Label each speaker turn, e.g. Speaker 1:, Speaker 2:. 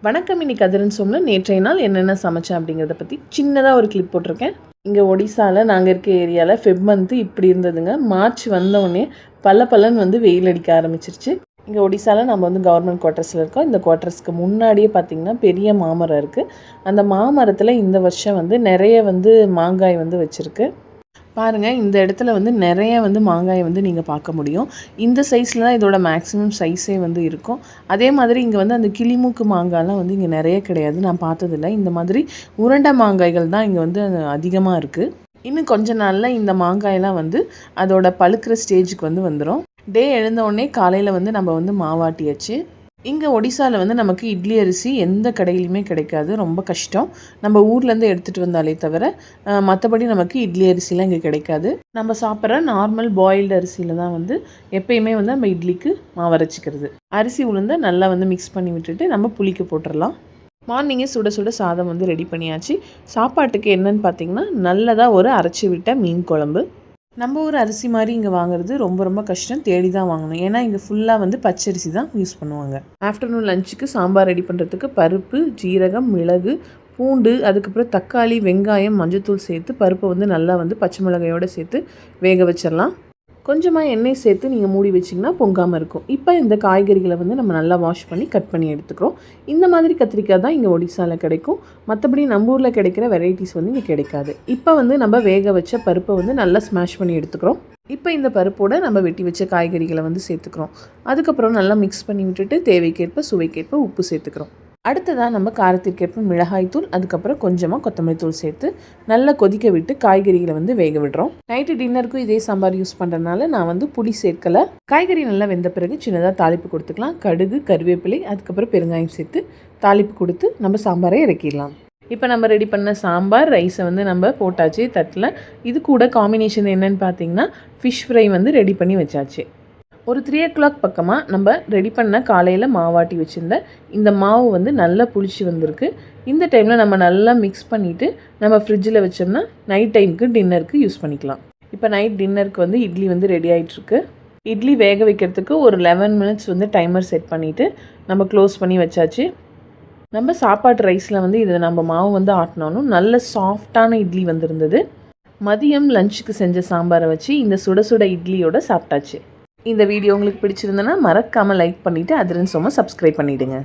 Speaker 1: வணக்கம். இன்னைக்கு கதிரன் சோம்ல நேற்றைய நாள் என்னென்ன சமைச்சேன் அப்படிங்கிறத பற்றி சின்னதாக ஒரு கிளிப் போட்டிருக்கேன். இங்கே ஒடிசாவில் நாங்கள் இருக்க ஏரியாவில் ஃபெப் மந்த்து இப்படி இருந்ததுங்க. மார்ச் வந்தோடனே பல்லன்னு வெயில் அடிக்க ஆரம்பிச்சிருச்சு. இங்கே ஒடிசாவில் நம்ம கவர்மெண்ட் குவார்ட்டர்ஸில் இருக்கோம். இந்த குவார்ட்டர்ஸ்க்கு முன்னாடியே பார்த்திங்கன்னா பெரிய மாமரம் இருக்குது. அந்த மாமரத்தில் இந்த வருஷம் நிறைய மாங்காய் வச்சுருக்கு. பாருங்கள், இந்த இடத்துல நிறைய மாங்காய் நீங்கள் பார்க்க முடியும். இந்த சைஸில் தான் இதோட மேக்ஸிமம் சைஸே இருக்கும். அதே மாதிரி இங்கே அந்த கிளிமூக்கு மாங்காய்லாம் இங்கே நிறைய கிடையாது, நான் பார்த்ததில்ல. இந்த மாதிரி உருண்டை மாங்காய்கள் தான் இங்கே அதிகமாக இருக்குது. இன்னும் கொஞ்ச நாளில் இந்த மாங்காயெல்லாம் அதோட பழுக்கிற ஸ்டேஜுக்கு வந்துடும். டே எழுந்தவுடனே காலையில் நம்ம மாவாட்டியாச்சு. இங்கே ஒடிசாவில் நமக்கு இட்லி அரிசி எந்த கடையிலையுமே கிடைக்காது, ரொம்ப கஷ்டம். நம்ம ஊர்லேருந்து எடுத்துகிட்டு வந்தாலே தவிர மற்றபடி நமக்கு இட்லி அரிசிலாம் இங்கே கிடைக்காது. நம்ம சாப்பிட்ற நார்மல் பாயில்டு அரிசியில் தான் எப்பயுமே நம்ம இட்லிக்கு மாவரைச்சிக்கிறது. அரிசி உளுந்தை நல்லா மிக்ஸ் பண்ணி விட்டுட்டு நம்ம புளிக்க போட்டுடலாம். மார்னிங்கே சுட சுட சாதம் ரெடி பண்ணியாச்சு. சாப்பாட்டுக்கு என்னன்னு பார்த்திங்கன்னா நல்லதாக ஒரு அரைச்சி விட்ட மீன் குழம்பு. நம்ம ஊர் அரிசி மாதிரி இங்கே வாங்குறது ரொம்ப கஷ்டம், தேடி தான் வாங்கணும். ஏன்னா இங்கே ஃபுல்லாக பச்சரிசி தான் யூஸ் பண்ணுவாங்க. ஆஃப்டர்நூன் லஞ்சுக்கு சாம்பார் ரெடி பண்ணுறதுக்கு பருப்பு, ஜீரகம், மிளகு, பூண்டு, அதுக்கப்புறம் தக்காளி, வெங்காயம், மஞ்சத்தூள் சேர்த்து பருப்பை நல்லா பச்சை மிளகாயோடு சேர்த்து வேக வச்சிடலாம். கொஞ்சமாக எண்ணெய் சேர்த்து நீங்கள் மூடி வச்சிங்கன்னா பொங்காமல் இருக்கும். இப்போ இந்த காய்கறிகளை நம்ம நல்லா வாஷ் பண்ணி கட் பண்ணி எடுத்துக்கிறோம். இந்த மாதிரி கத்திரிக்காய் தான் இங்கே ஒடிசாவில் கிடைக்கும். மற்றபடி நம்ம ஊரில் கிடைக்கிற வெரைட்டிஸ் இங்கே கிடைக்காது. இப்போ நம்ம வேக வச்ச பருப்பை நல்லா ஸ்மாஷ் பண்ணி எடுத்துக்கிறோம். இப்போ இந்த பருப்போடு நம்ம வெட்டி வச்ச காய்கறிகளை சேர்த்துக்கிறோம். அதுக்கப்புறம் நல்லா மிக்ஸ் பண்ணி விட்டுட்டு தேவைக்கேற்ப சுவைக்கேற்ப உப்பு சேர்த்துக்கிறோம். அடுத்ததாக நம்ம காரத்திற்கேற்ப மிளகாய் தூள், அதுக்கப்புறம் கொஞ்சமாக கொத்தமல்லி தூள் சேர்த்து நல்லா கொதிக்க விட்டு காய்கறிகளை வேக விடுறோம். நைட்டு டின்னருக்கும் இதே சாம்பார் யூஸ் பண்ணுறதுனால நான் புளி சேர்க்கலை. காய்கறி நல்லா வெந்த பிறகு சின்னதாக தாளிப்பு கொடுத்துக்கலாம். கடுகு, கருவேப்பிலை, அதுக்கப்புறம் பெருங்காயம் சேர்த்து தாளிப்பு கொடுத்து நம்ம சாம்பாரை இறக்கிடலாம். இப்போ நம்ம ரெடி பண்ண சாம்பார் ரைஸை நம்ம போட்டாச்சு தட்டில். இது கூட காம்பினேஷன் என்னென்னு பார்த்தீங்கன்னா ஃபிஷ் ஃப்ரை ரெடி பண்ணி வச்சாச்சு. ஒரு 3 o'clock பக்கமாக நம்ம ரெடி பண்ண காலையில் மாவாட்டி வச்சுருந்த இந்த மாவு நல்லா புளிச்சு வந்திருக்கு. இந்த டைமில் நம்ம நல்லா மிக்ஸ் பண்ணிவிட்டு நம்ம ஃப்ரிட்ஜில் வச்சோம்னா நைட் டைமுக்கு டின்னருக்கு யூஸ் பண்ணிக்கலாம். இப்போ நைட் டின்னருக்கு இட்லி ரெடி ஆகிட்டுருக்கு. இட்லி வேக வைக்கிறதுக்கு ஒரு 11 minutes டைமர் செட் பண்ணிவிட்டு நம்ம க்ளோஸ் பண்ணி வச்சாச்சு. நம்ம சாப்பாட்டு ரைஸில் இதை நம்ம மாவு ஆட்டினாலும் நல்ல சாஃப்டான இட்லி இருந்தது. மதியம் லஞ்சுக்கு செஞ்ச சாம்பாரை வச்சு இந்த சுட சுட இட்லியோட சாப்பிட்டாச்சு. இந்த வீடியோ உங்களுக்கு பிடிச்சிருந்தனா மறக்காமல் லைக் பண்ணிவிட்டு அதிரன் சோமை சப்ஸ்கிரைப் பண்ணிவிடுங்க.